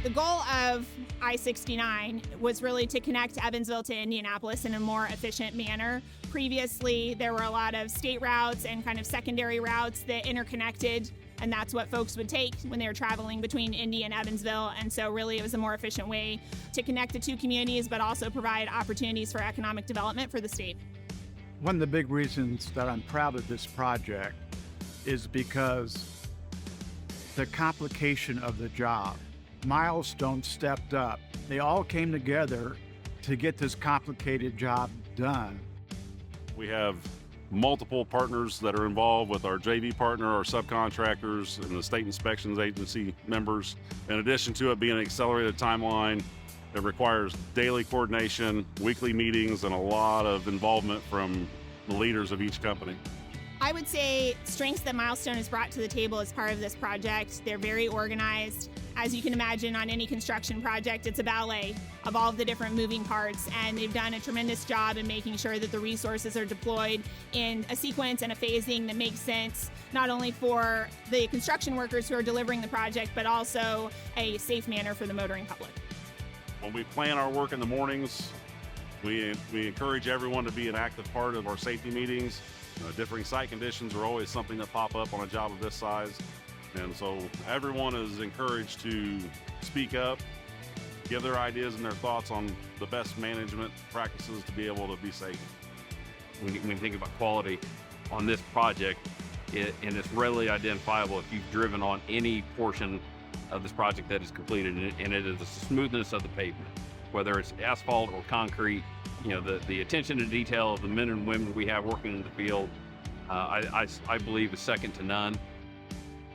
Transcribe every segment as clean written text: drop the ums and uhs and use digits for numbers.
The goal of I-69 was really to connect Evansville to Indianapolis in a more efficient manner. Previously, there were a lot of state routes and kind of secondary routes that interconnected, and that's what folks would take when they were traveling between Indy and Evansville. And so really it was a more efficient way to connect the two communities, but also provide opportunities for economic development for the state. One of the big reasons that I'm proud of this project is because the complication of the job. Milestone stepped up. They all came together to get this complicated job done. We have multiple partners that are involved with our JV partner, our subcontractors, and the state inspections agency members. In addition to it being an accelerated timeline, it requires daily coordination, weekly meetings, and a lot of involvement from the leaders of each company. I would say strengths that Milestone has brought to the table as part of this project. They're very organized. As you can imagine, on any construction project, it's a ballet of all of the different moving parts, and they've done a tremendous job in making sure that the resources are deployed in a sequence and a phasing that makes sense, not only for the construction workers who are delivering the project, but also a safe manner for the motoring public. When we plan our work in the mornings, we encourage everyone to be an active part of our safety meetings. Differing site conditions are always something that pop up on a job of this size. And so everyone is encouraged to speak up, give their ideas and their thoughts on the best management practices to be able to be safe. When you think about quality on this project, and it's readily identifiable if you've driven on any portion of this project that is completed, and it is the smoothness of the pavement, whether it's asphalt or concrete. The attention to detail of the men and women we have working in the field, I believe is second to none.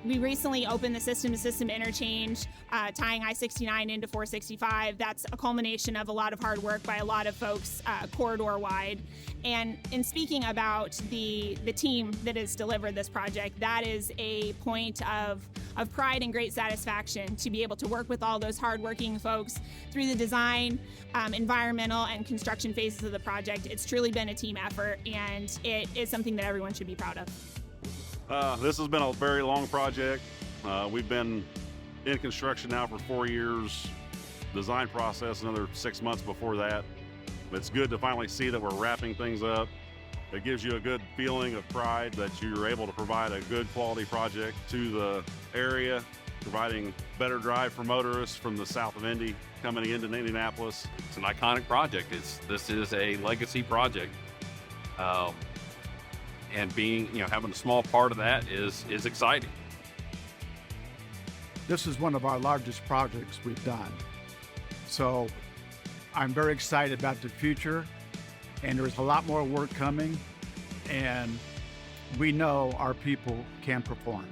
We recently opened the system-to-system interchange, tying I-69 into 465. That's a culmination of a lot of hard work by a lot of folks corridor-wide. And in speaking about the team that has delivered this project, that is a point of pride and great satisfaction to be able to work with all those hardworking folks through the design, environmental, and construction phases of the project. It's truly been a team effort, and it is something that everyone should be proud of. This has been a very long project. We've been in construction now for 4 years, design process another 6 months before that. It's good to finally see that we're wrapping things up. It gives you a good feeling of pride that you're able to provide a good quality project to the area, providing better drive for motorists from the south of Indy coming into Indianapolis. It's an iconic project. This is a legacy project. And having a small part of that is exciting. This is one of our largest projects we've done. So I'm very excited about the future, and there's a lot more work coming, and we know our people can perform.